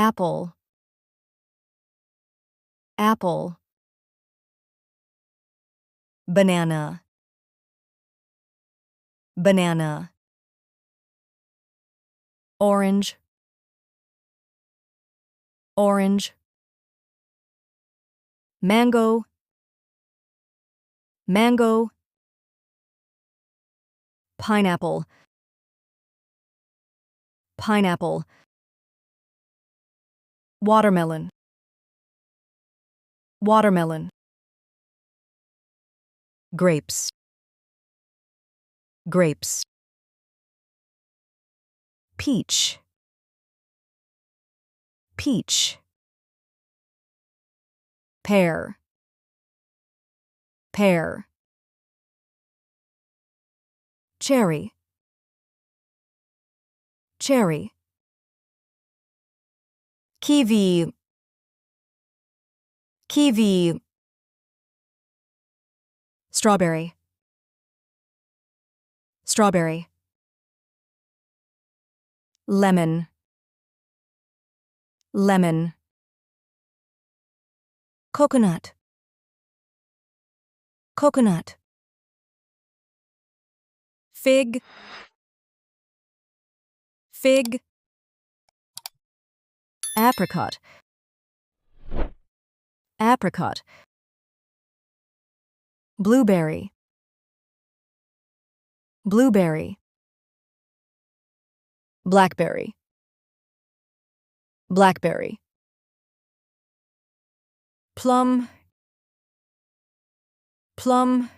apple, apple. Banana, banana. Orange, orange. Mango, mango. Pineapple, pineapple. Watermelon, watermelon. Grapes, grapes. Peach, peach. Pear, pear. Cherry, cherry. Kiwi, kiwi. Strawberry, strawberry. Lemon, lemon. Coconut, coconut. Fig, fig. Apricot, apricot. Blueberry, blueberry. Blackberry, blackberry. Plum, plum.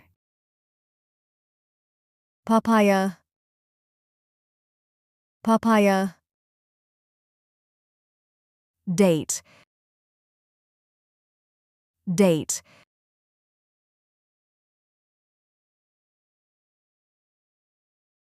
Papaya, papaya. Date, date.